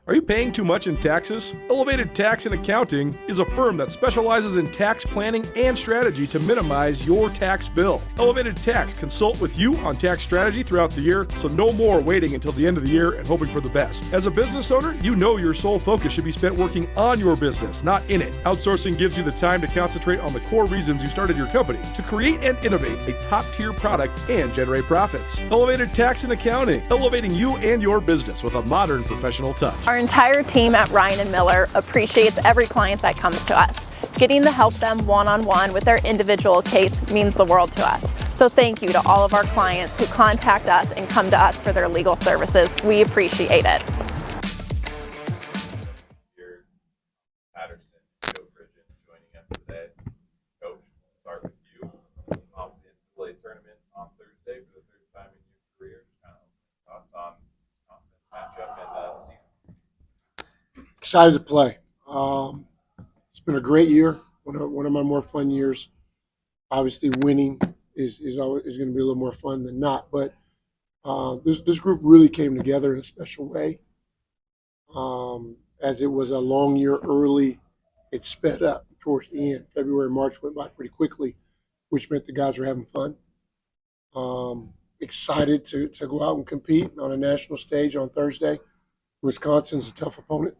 Are you paying too much in taxes? Elevated Tax and Accounting is a firm that specializes in tax planning and strategy to minimize your tax bill. Elevated Tax consult with you on tax strategy throughout the year, so no more waiting until the end of the year and hoping for the best. As a business owner, you know your sole focus should be spent working on your business, not in it. Outsourcing gives you the time to concentrate on the core reasons you started your company, to create and innovate a top-tier product and generate profits. Elevated Tax and Accounting, elevating you and your business with a modern professional touch. Our entire team at Ryan & Miller appreciates every client that comes to us. Getting to help them one-on-one with their individual case means the world to us. So thank you to all of our clients who contact us and come to us for their legal services. We appreciate it. Patterson Joe Pridgen joining us today. Coach, we'll start with you. Off the NCAA Tournament on Thursday for the third time in your career. Thoughts on the matchup and the season? Excited to play. It's been a great year. One of my more fun years. Obviously, winning is going to be a little more fun than not. But this group really came together in a special way. As it was a long year early, it sped up towards the end. February, March went by pretty quickly, which meant the guys were having fun. Excited to go out and compete on a national stage on Thursday. Wisconsin's a tough opponent.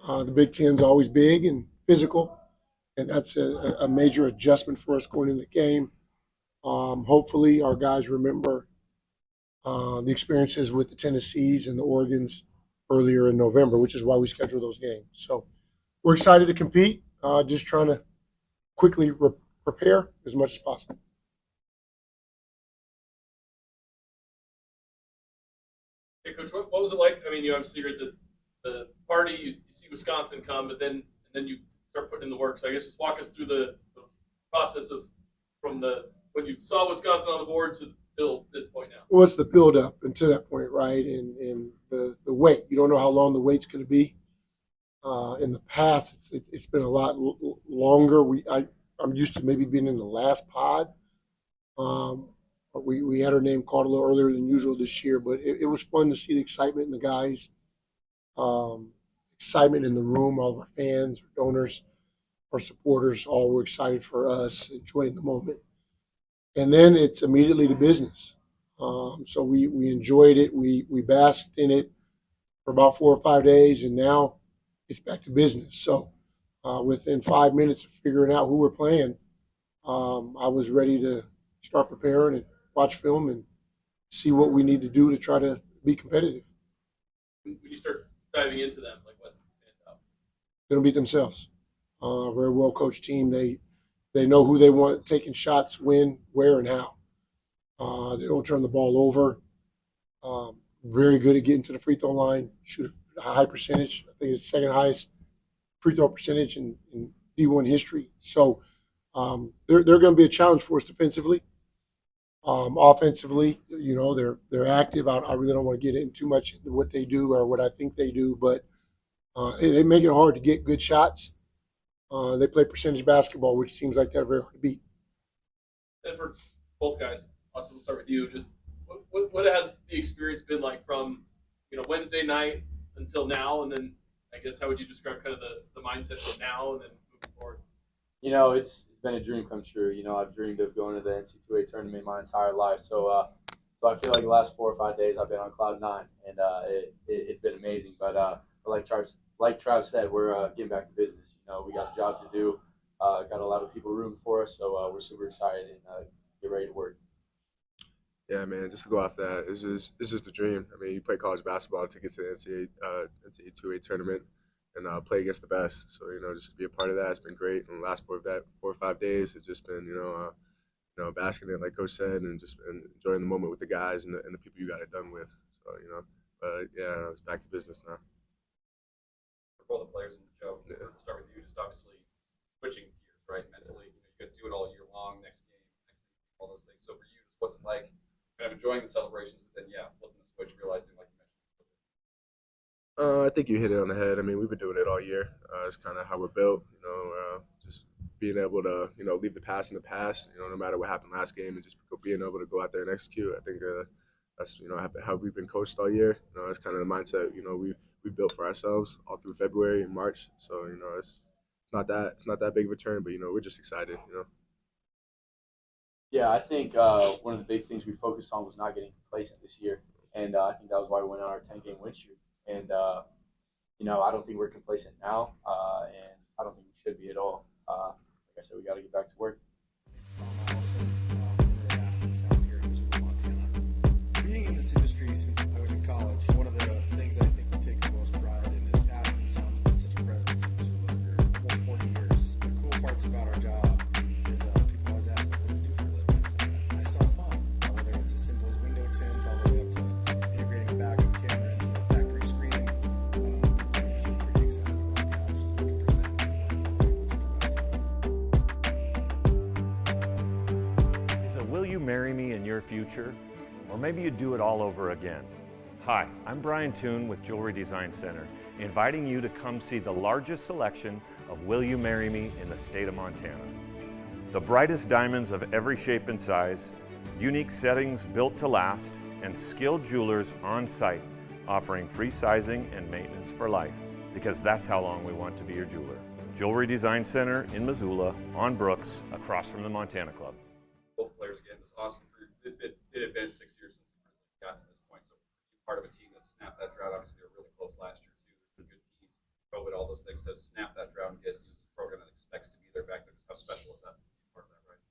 The Big Ten's always big and physical, and that's a major adjustment for us going into the game. Hopefully, our guys remember the experiences with the Tennessees and the Oregons earlier in November, which is why we schedule those games. So we're excited to compete, just trying to quickly prepare as much as possible. Hey, Coach, what was it like? I mean, you obviously you're at the party, you see Wisconsin come, but then you start putting in the work. So I guess just walk us through the process of from when you saw Wisconsin on the board till this point now. Well, it's the build-up until that point, right? And the wait. You don't know how long the wait's going to be. In the past, it's been a lot longer. I'm used to maybe being in the last pod. We had our name called a little earlier than usual this year, but it was fun to see the excitement in the guys, excitement in the room. All of our fans, our donors, our supporters, all were excited for us, enjoying the moment. And then it's immediately to business. So we enjoyed it. We basked in it for about 4 or 5 days, and now it's back to business. So within 5 minutes of figuring out who we're playing, I was ready to start preparing and watch film and see what we need to do to try to be competitive. When you start diving into them, like what stands out? They don't beat themselves. Very well coached team. They know who they want taking shots, when, where, and how. They don't turn the ball over. Very good at getting to the free throw line. Shoot a high percentage. I think it's the second highest free throw percentage in D1 history. So they're going to be a challenge for us defensively. Offensively, they're active. I really don't want to get into too much into what they do or what I think they do, but they make it hard to get good shots. They play percentage basketball, which seems like they're very hard to beat. And for both guys, Austin, we'll start with you. Just what has the experience been like from Wednesday night until now, and then I guess how would you describe kind of the mindset from now and then moving forward? It's been a dream come true. I've dreamed of going to the NCAA tournament my entire life. So I feel like the last 4 or 5 days I've been on cloud 9, and it's been amazing. But like Travis said, we're getting back to business. We got a job to do. Got a lot of people rooting for us, so we're super excited and get ready to work. Yeah, man, just to go off that, it's just a dream. I mean, you play college basketball to get to the NCAA tournament and play against the best. So, just to be a part of that, it's been great. In the last 4 or 5 days, it's just been, basking in it, like Coach said, and just enjoying the moment with the guys and the people you got it done with. So, it's back to business now. For all the players in the show, we'll start with you. Just obviously switching gears, right? Mentally, you guys do it all year long. Next game, all those things. So for you, what's it like? Kind of enjoying the celebrations, but then flipping the switch, realizing like you mentioned. I think you hit it on the head. I mean, we've been doing it all year. It's kind of how we're built. Just being able to leave the past in the past. No matter what happened last game, and just being able to go out there and execute. I think that's how we've been coached all year. That's kind of the mindset. we built for ourselves all through February and March. So it's not that big of a turn, but we're just excited. Yeah, I think one of the big things we focused on was not getting complacent this year, and I think that was why we went on our 10-game win streak. And I don't think we're complacent now, and I don't think we should be at all. Like I said, we got to get back to work. Being in this industry since I was in college, one of the things I think we take the most pride in is Austin Sound's been such a presence in Missoula for almost 40 years. The cool parts about our job is people always ask us, what do you do for a living? I sell fun, whether it's as simple as window tints all the way up to integrating a backup camera into a factory screen. I'm pretty excited about the options that we can present. Is a will you marry me in your future? Or maybe you do it all over again. Hi, I'm Brian Toon with Jewelry Design Center, inviting you to come see the largest selection of Will You Marry Me in the state of Montana. The brightest diamonds of every shape and size, unique settings built to last, and skilled jewelers on site offering free sizing and maintenance for life, because that's how long we want to be your jeweler. Jewelry Design Center in Missoula, on Brooks, across from the Montana Club. Both players again, this awesome group. It had been 6 years since the Grizzlies got to this point, so part of a team that snapped that drought. Obviously, they were really close last year too. They're good teams, COVID, all those things. To snap that drought and get this program that expects to be there back there, how special is that? Part of that, right?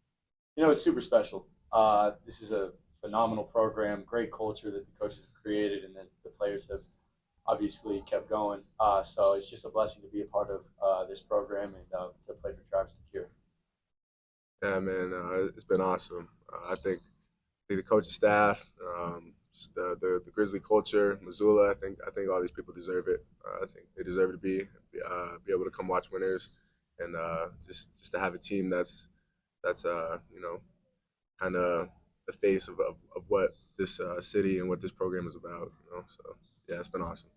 It's super special. This is a phenomenal program, great culture that the coaches have created, and then the players have obviously kept going. So it's just a blessing to be a part of this program and to play for Travis DeCuire. Yeah, man, it's been awesome. I think the coaching staff, just the Grizzly culture, Missoula. I think all these people deserve it. I think they deserve to be able to come watch winners, and just to have a team that's kind of the face of what this city and what this program is about. So yeah, it's been awesome.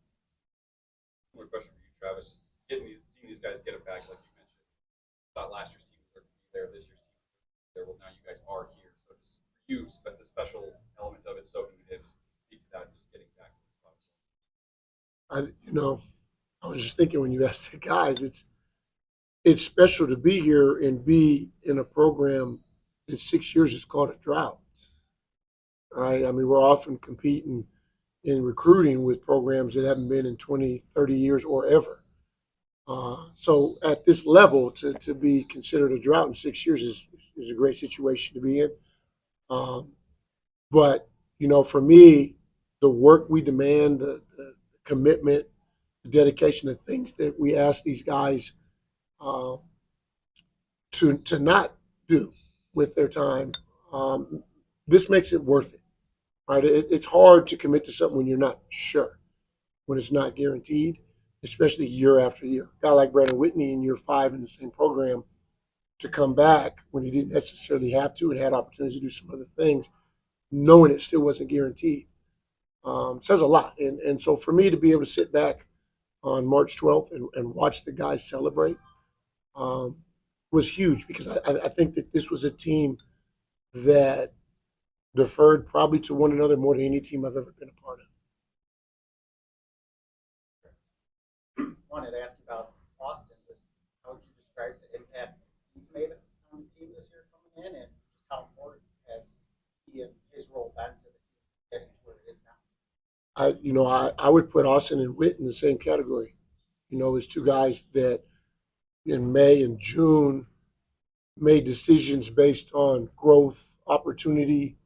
One question for you, Travis. Seeing these guys get it back, like you mentioned. Thought last year's team was going to be there, this year's team was going to be there. Well, now you guys are here. So just you spent the special element of it soaking it in. Just speak to that, just getting back to the spot. I was just thinking when you asked the guys, it's special to be here and be in a program that 6 years is called a drought. Right? I mean, we're often competing in recruiting with programs that haven't been in 20, 30 years or ever. So at this level, to be considered a drought in 6 years is a great situation to be in. But, for me, the work we demand, the commitment, the dedication, the things that we ask these guys to not do with their time, this makes it worth it. Right? It's hard to commit to something when you're not sure, when it's not guaranteed, especially year after year. A guy like Brandon Whitney in year 5 in the same program, to come back when he didn't necessarily have to and had opportunities to do some other things, knowing it still wasn't guaranteed, says a lot. And so for me to be able to sit back on March 12th and watch the guys celebrate was huge, because I think that this was a team that deferred probably to one another more than any team I've ever been a part of. Wanted to ask you about Austin. How would you describe the impact he's made on the team this year coming in, and how important has he and his role been to the team getting to where it is now? I would put Austin and Witt in the same category. As two guys that in May and June made decisions based on growth, opportunity,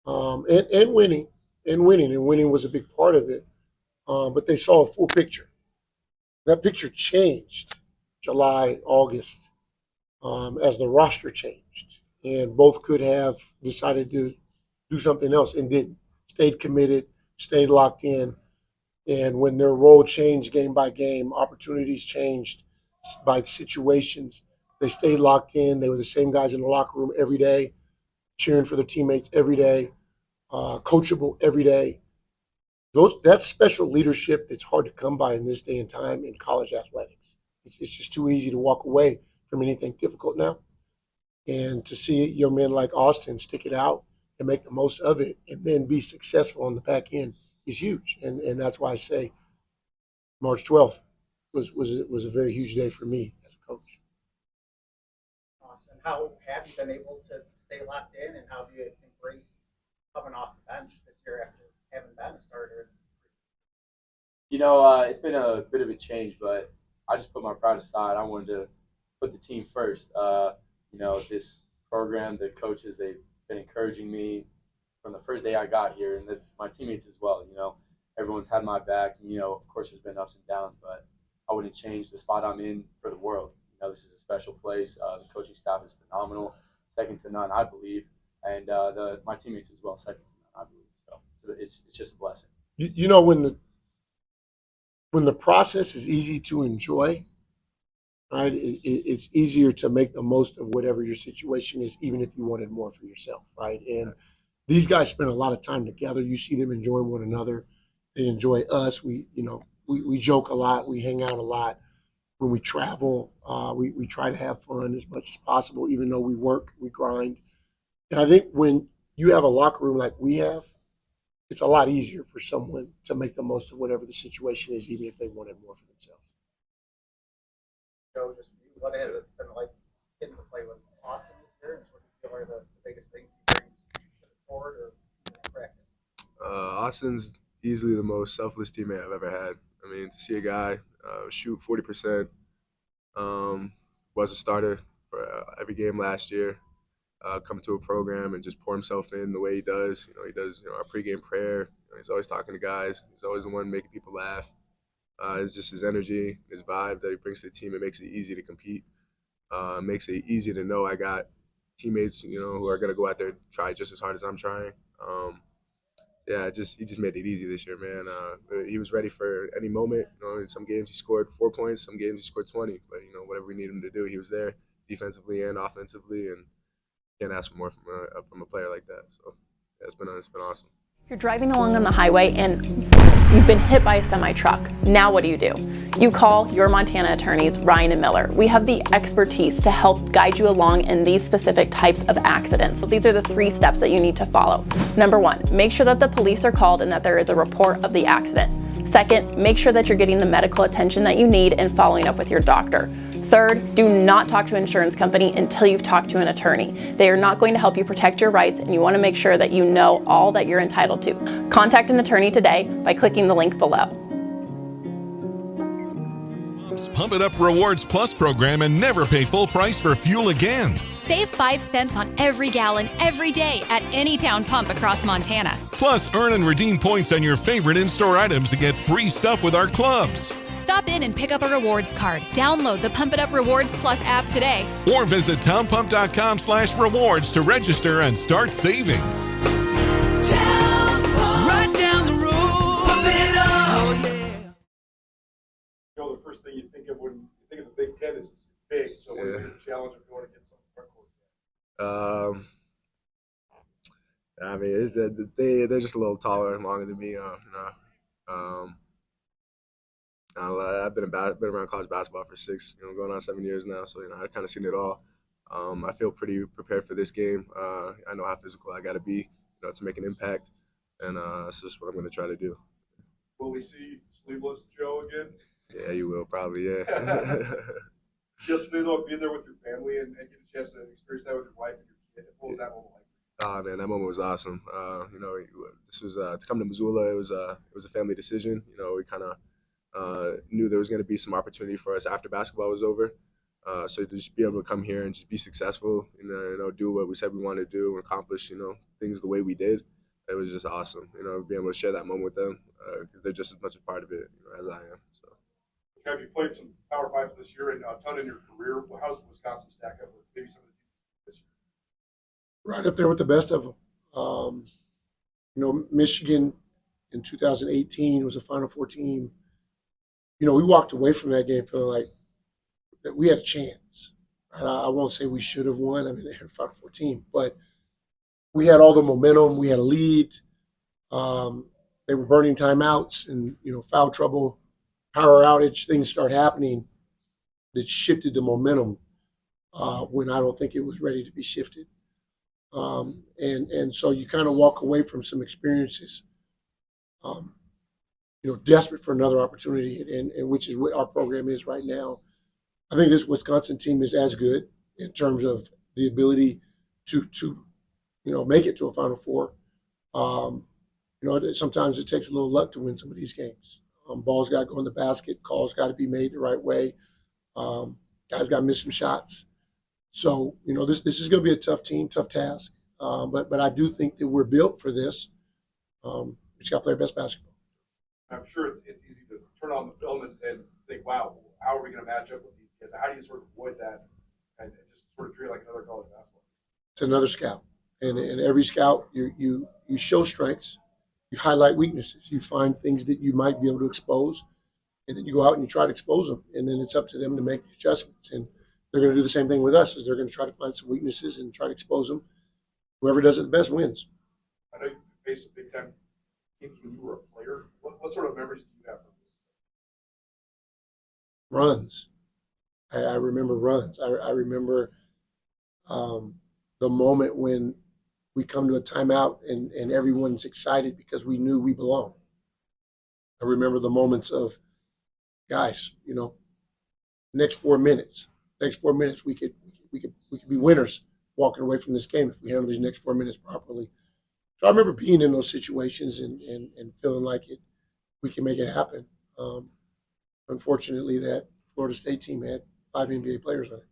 and winning. And winning was a big part of it. But they saw a full picture. That picture changed July, August, as the roster changed. And both could have decided to do something else and didn't. Stayed committed, stayed locked in. And when their role changed game by game, opportunities changed by situations, they stayed locked in. They were the same guys in the locker room every day, cheering for their teammates every day, coachable every day. That's special leadership that's hard to come by in this day and time in college athletics. It's just too easy to walk away from anything difficult now. And to see young men like Austin stick it out and make the most of it and then be successful on the back end is huge. And that's why I say March 12th was a very huge day for me as a coach. Austin, how have you been able to stay locked in, and how do you embrace coming off the bench this year after having been a starter? It's been a bit of a change, but I just put my pride aside. I wanted to put the team first. This program, the coaches, they've been encouraging me from the first day I got here, and that's my teammates as well. Everyone's had my back. And, of course, there's been ups and downs, but I wouldn't change the spot I'm in for the world. This is a special place. The coaching staff is phenomenal, second to none, I believe, and my teammates as well, second to none, I believe. So it's just a blessing. When the process is easy to enjoy, right, it's easier to make the most of whatever your situation is, even if you wanted more for yourself, right? And these guys spend a lot of time together. You see them enjoying one another. They enjoy us. We joke a lot. We hang out a lot. When we travel, we try to have fun as much as possible, even though we work, we grind. And I think when you have a locker room like we have, it's a lot easier for someone to make the most of whatever the situation is, even if they wanted more for themselves. Joe, just what has it been like getting to play with Austin this year, and what do you feel are the biggest things he brings to the court or in practice? Austin's easily the most selfless teammate I've ever had. I mean, to see a guy shoot 40%, was a starter for every game last year, come to a program and just pour himself in the way he does. He does our pregame prayer. He's always talking to guys. He's always the one making people laugh. It's just his energy, his vibe that he brings to the team. It makes it easy to compete. Makes it easy to know I got teammates, who are going to go out there and try just as hard as I'm trying. He just made it easy this year, man. He was ready for any moment. In some games he scored 4 points, some games he scored 20. But whatever we needed him to do, he was there, defensively and offensively, and can't ask for more from a player like that. So it's been awesome. You're driving along on the highway and you've been hit by a semi-truck. Now what do? You call your Montana attorneys, Ryan and Miller. We have the expertise to help guide you along in these specific types of accidents. So these are the 3 steps that you need to follow. Number 1, make sure that the police are called and that there is a report of the accident. Second, make sure that you're getting the medical attention that you need and following up with your doctor. Third, do not talk to an insurance company until you've talked to an attorney. They are not going to help you protect your rights, and you want to make sure that you know all that you're entitled to. Contact an attorney today by clicking the link below. Pump It Up Rewards Plus program and never pay full price for fuel again. Save 5 cents on every gallon every day at any town pump across Montana. Plus, earn and redeem points on your favorite in-store items to get free stuff with our clubs. Stop in and pick up a rewards card. Download the Pump It Up Rewards Plus app today. Or visit townpump.com/rewards to register and start saving. Right down the road. Pump it up. Oh, The first thing you think of when you think of the Big Ten is big. So what is the challenge of going to get some front court? I mean, they're just a little taller and longer than me. I've been around college basketball for going on 7 years now, so I've kind of seen it all. I feel pretty prepared for this game. I know how physical I got to be, to make an impact, and that's just what I'm going to try to do. Will we see sleeveless Joe again? Yeah, you will probably. Yeah. Yesterday, though, being there with your family and get a chance to experience that with your wife and your kid, what was that moment like? Oh man, that moment was awesome. This was to come to Missoula. It was a family decision. We kind of knew there was going to be some opportunity for us after basketball was over. So to just be able to come here and just be successful, do what we said we wanted to do and accomplish, things the way we did. It was just awesome, being able to share that moment with them because they're just as much a part of it as I am. So. Have you played some Power Fives this year and a ton in your career? How's Wisconsin stack up with maybe some of the teams this year? Right up there with the best of them. Michigan in 2018 was a Final Four team. We walked away from that game feeling like that we had a chance. I won't say we should have won. I mean, they're a Final Four team, but we had all the momentum. We had a lead. They were burning timeouts and, foul trouble, power outage, things start happening that shifted the momentum when I don't think it was ready to be shifted. And so you kind of walk away from some experiences, desperate for another opportunity, and which is what our program is right now. I think this Wisconsin team is as good in terms of the ability to make it to a Final Four. Sometimes it takes a little luck to win some of these games. Ball's got to go in the basket. Calls got to be made the right way. Guys got to miss some shots. So this is going to be a tough team, tough task. But I do think that we're built for this. We just got to play our best basketball. I'm sure it's easy to turn on the film and think, wow, how are we going to match up with these kids? How do you sort of avoid that and just sort of treat it like another college basketball? It's another scout, and every scout you show strengths, you highlight weaknesses, you find things that you might be able to expose, and then you go out and you try to expose them, and then it's up to them to make the adjustments. And they're going to do the same thing with us, is they're going to try to find some weaknesses and try to expose them. Whoever does it the best wins. I know you faced some big time teams when you were a player. What sort of memories do you have from this? Runs. I remember runs. I remember the moment when we come to a timeout and everyone's excited because we knew we belonged. I remember the moments of, guys, next 4 minutes we could be winners walking away from this game if we handle these next 4 minutes properly. So I remember being in those situations and feeling like we can make it happen. Unfortunately, that Florida State team had 5 NBA players on it.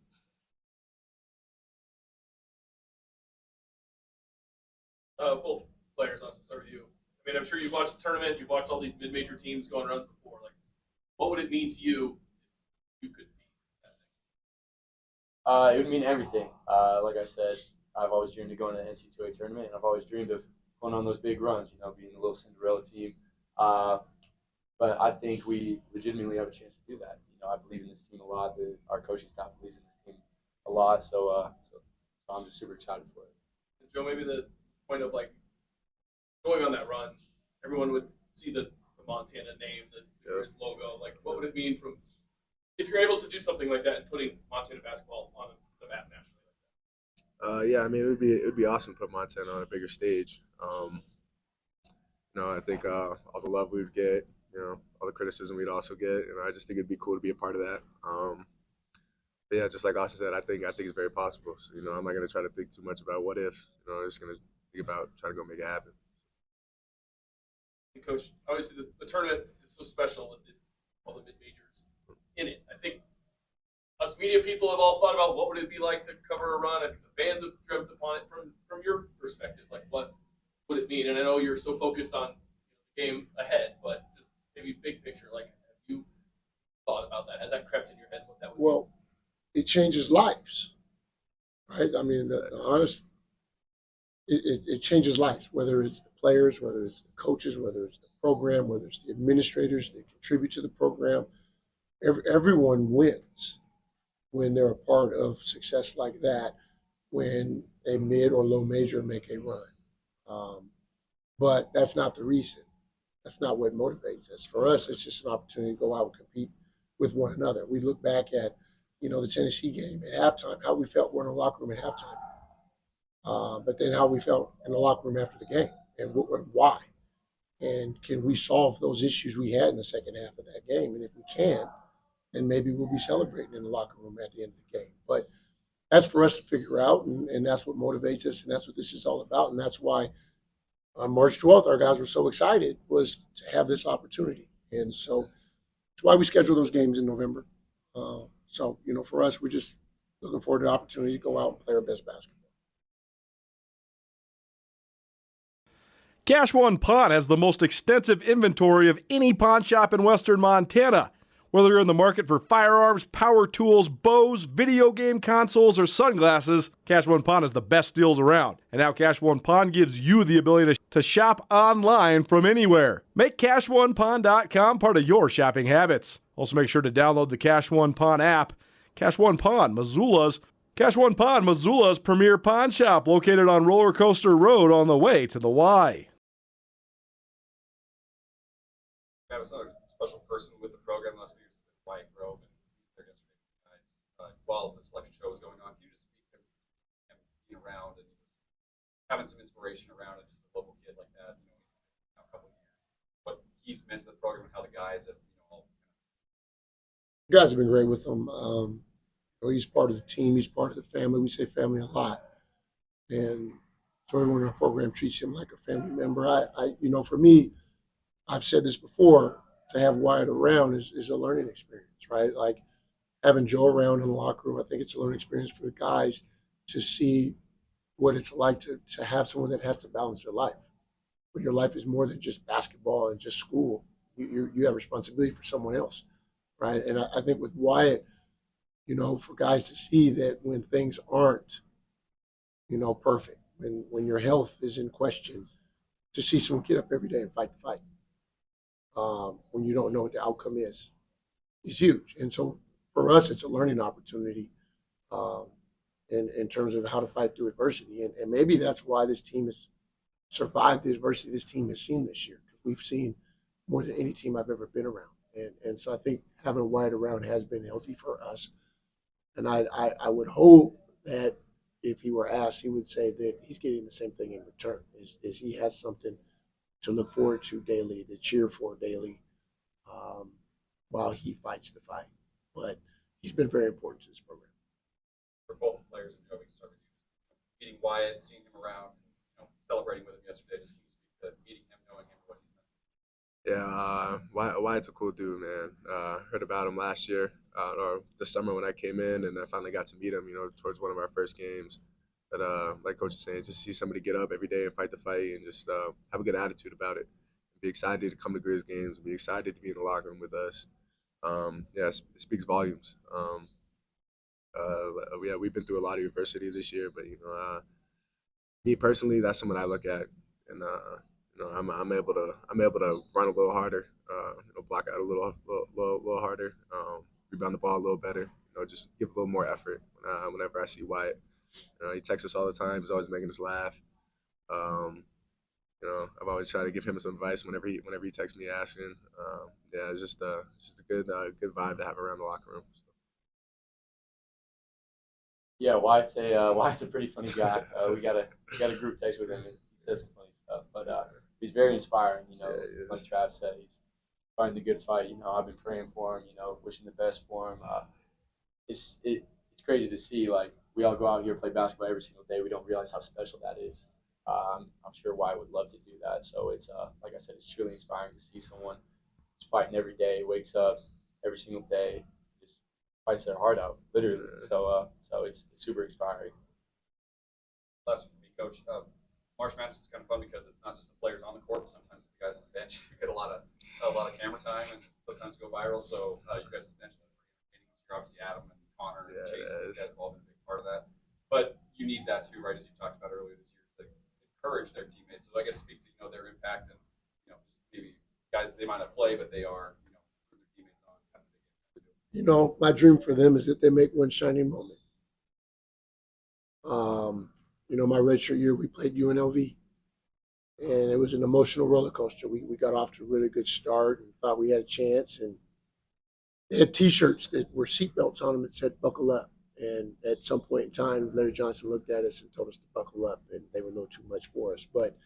Both players, I'll start with you. I mean, I'm sure you've watched the tournament, you've watched all these mid-major teams go on runs before. Like, what would it mean to you if you could be that thing? It would mean everything. Like I said, I've always dreamed of going to the NCAA tournament, and I've always dreamed of going on those big runs, being the little Cinderella team. But I think we legitimately have a chance to do that. I believe in this team a lot. Our coaching staff believes in this team a lot. So I'm just super excited for it. And Joe, maybe the point of like going on that run, everyone would see the Montana name, the Griz logo. Like, what would it mean if you're able to do something like that and putting Montana basketball on the map nationally? Yeah, I mean, it would be awesome to put Montana on a bigger stage. I think all the love we would get, all the criticism we'd also get, I just think it'd be cool to be a part of that. But yeah, just like Austin said, I think it's very possible. So I'm not gonna try to think too much about what if. I'm just gonna think about trying to go make it happen. And Coach, obviously the tournament is so special with all the mid majors in it. I think us media people have all thought about what would it be like to cover a run. I think the fans have dreamt upon it from your perspective. Like, what would it mean? And I know you're so focused on the game ahead, but just maybe big picture. Like, have you thought about that? Has that crept in your head what that would Well, it changes lives, right? I mean, the honest, it changes lives, whether it's the players, whether it's the coaches, whether it's the program, whether it's the administrators that contribute to the program. Everyone wins when they're a part of success like that, when a mid or low major make a run. But that's not the reason. That's not what motivates us. For us, it's just an opportunity to go out and compete with one another. We look back at, the Tennessee game at halftime, how we felt in the locker room at halftime, but then how we felt in the locker room after the game and why. And can we solve those issues we had in the second half of that game? And if we can, then maybe we'll be celebrating in the locker room at the end of the game. But that's for us to figure out, and that's what motivates us, and that's what this is all about. And that's why on March 12th, our guys were so excited, was to have this opportunity. And so that's why we schedule those games in November. So, for us, we're just looking forward to the opportunity to go out and play our best basketball. Cash One Pawn has the most extensive inventory of any pawn shop in western Montana. Whether you're in the market for firearms, power tools, bows, video game consoles, or sunglasses, Cash One Pawn has the best deals around. And now Cash One Pawn gives you the ability to shop online from anywhere. Make CashOnePawn.com part of your shopping habits. Also make sure to download the Cash One Pawn app. Cash One Pawn, Missoula's premier pawn shop, located on Roller Coaster Road on the way to the Y. Travis, another special person with the program last few years with Wyatt Grove, and there yesterday, guys. While the selection show was going on, can you just speak to him being around and just having some inspiration around it, just a local kid like that, a couple of years, what he's meant to the program, and You guys have been great with him. He's part of the team. He's part of the family. We say family a lot, and so everyone in our program treats him like a family member. For me, I've said this before. To have Wyatt around is a learning experience, right? Like having Joe around in the locker room. I think it's a learning experience for the guys to see what it's like to have someone that has to balance their life. When your life is more than just basketball and just school, you have responsibility for someone else, right? And I think with Wyatt, for guys to see that when things aren't, perfect, when your health is in question, to see someone get up every day and fight the fight, when you don't know what the outcome is huge. And so for us, it's a learning opportunity in terms of how to fight through adversity. And maybe that's why this team has survived the adversity this team has seen this year, because we've seen more than any team I've ever been around. And so I think having Wyatt around has been healthy for us. And I would hope that if he were asked, he would say that he's getting the same thing in return, is he has something to look forward to daily, to cheer for daily, while he fights the fight. But he's been very important to this program. For both players and Joe, we can start with you. Meeting Wyatt, seeing him around, celebrating with him yesterday, just can you speak to meeting him, knowing him, what he's been? Yeah, Wyatt's a cool dude, man. Heard about him last year, or the summer when I came in, and I finally got to meet him, towards one of our first games. But like Coach is saying, just see somebody get up every day and fight the fight and just have a good attitude about it. Be excited to come to Griz games, be excited to be in the locker room with us. It speaks volumes. We've been through a lot of adversity this year, but me personally, that's someone I look at, and I'm able to run a little harder, block out a little harder, rebound the ball a little better, just give a little more effort whenever I see Wyatt. He texts us all the time. He's always making us laugh. I've always tried to give him some advice whenever he texts me asking. It's just a good vibe to have around the locker room. So. Yeah, Wyatt's a pretty funny guy. We got a group text with him, and he says some funny stuff. But he's very inspiring. Like Travis said, he's fighting the good fight. I've been praying for him. Wishing the best for him. It's crazy to see. Like, we all go out here and play basketball every single day. We don't realize how special that is. I'm sure Wyatt would love to do that. So it's like I said, it's truly inspiring to see someone who's fighting every day, wakes up every single day, just fights their heart out, literally. So it's super inspiring. Last one for me, Coach. March Madness is kind of fun because it's not just the players on the court, but sometimes it's the guys on the bench. You get a lot of camera time and sometimes go viral. So you guys mentioned that you're obviously Adam and Connor and Chase. These guys have all been a big part of that. But you need that too, right? As you talked about earlier this year, to encourage their teammates. So I guess speak to their impact and just maybe guys they might not play, but they are their teammates on. My dream for them is that they make one shining moment. My redshirt year, we played UNLV, and it was an emotional roller coaster. We got off to a really good start and thought we had a chance, and they had T-shirts that were seatbelts on them that said "Buckle up." And at some point in time, Larry Johnson looked at us and told us to buckle up, and they were a little too much for us. But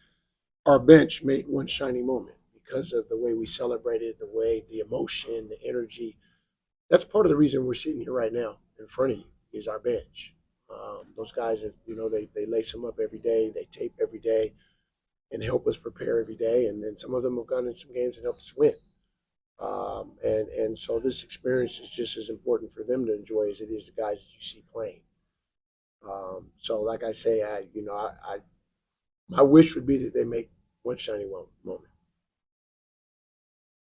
our bench made one shining moment because of the way we celebrated, the emotion, the energy. That's part of the reason we're sitting here right now in front of you is our bench. Those guys, they lace them up every day, they tape every day, and help us prepare every day. And then some of them have gone in some games and helped us win. And so this experience is just as important for them to enjoy as it is the guys that you see playing. So like I say, my wish would be that they make one shining moment.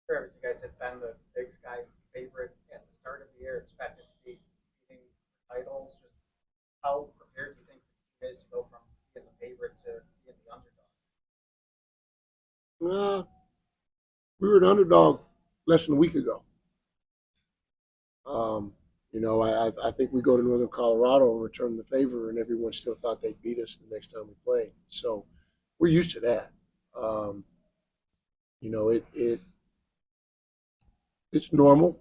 Travis, you guys have been the Big Sky favorite at the start of the year, expected to be beating titles. Just how prepared do you think the team is to go from being the favorite to being the underdog? We were an underdog less than a week ago. I think we go to Northern Colorado and return the favor, and everyone still thought they'd beat us the next time we played. So we're used to that. It's normal.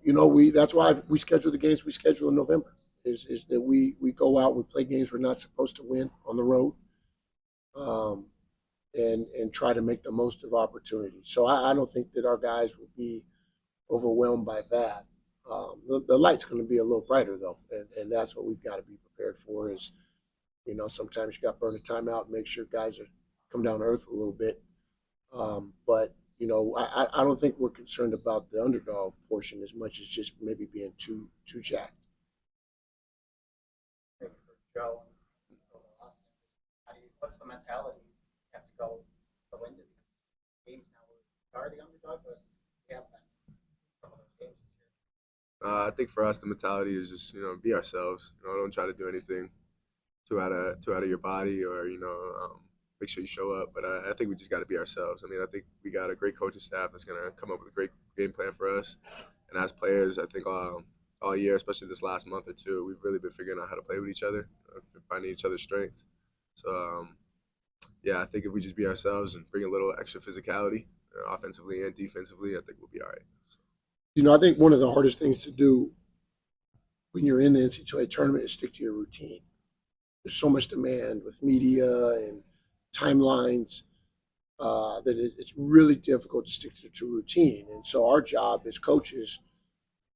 That's why we schedule the games we schedule in November. Is that we go out, we play games we're not supposed to win on the road, and try to make the most of opportunities. So I don't think that our guys will be overwhelmed by that. the light's going to be a little brighter though, and that's what we've got to be prepared for. Is sometimes you got to burn a timeout and make sure guys are come down to earth a little bit. But I don't think we're concerned about the underdog portion as much as just maybe being too jacked. Maybe for Joe and Austin, what's the mentality you have to go into these games now? We are the underdog, but we have been some of those games this year. I think for us, the mentality is just be ourselves. Don't try to do anything too out of your body, or make sure you show up. But I think we just got to be ourselves. I mean, I think we got a great coaching staff that's gonna come up with a great game plan for us. And as players, I think all year, especially this last month or two, we've really been figuring out how to play with each other, finding each other's strengths. So yeah, I think if we just be ourselves and bring a little extra physicality, offensively and defensively, I think we'll be all right. I think one of the hardest things to do when you're in the NCAA tournament is stick to your routine. There's so much demand with media and timelines that it's really difficult to stick to routine. And so our job as coaches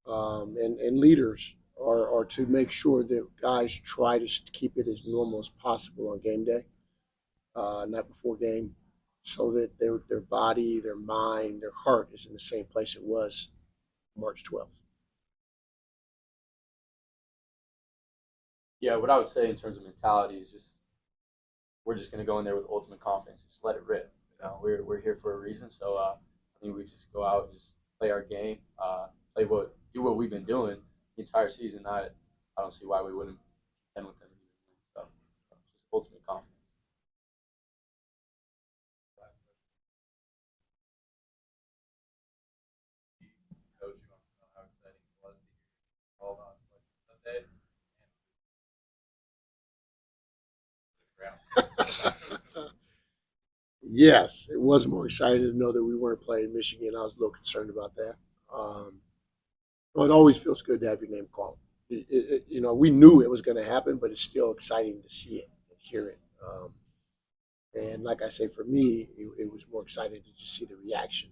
and leaders are to make sure that guys try to keep it as normal as possible on game day, night before game, so that their body, their mind, their heart is in the same place it was March 12th. Yeah, what I would say in terms of mentality is just we're just going to go in there with ultimate confidence. Just let it rip. We're here for a reason. So I think we just go out and just play our game, do what we've been doing the entire season. I don't see why we wouldn't end with them. So just ultimate confidence. Coach, you want to know how exciting it was to hear all on Sunday. Yes, it was more exciting to know that we weren't playing Michigan. I was a little concerned about that. It always feels good to have your name called. We knew it was going to happen, but it's still exciting to see it and hear it. And like I say, for me, it was more exciting to just see the reaction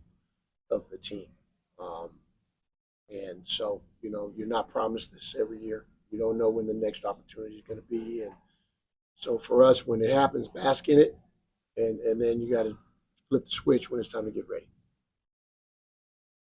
of the team. And so, you're not promised this every year. You don't know when the next opportunity is going to be. And so for us, when it happens, bask in it. And then you got to flip the switch when it's time to get ready.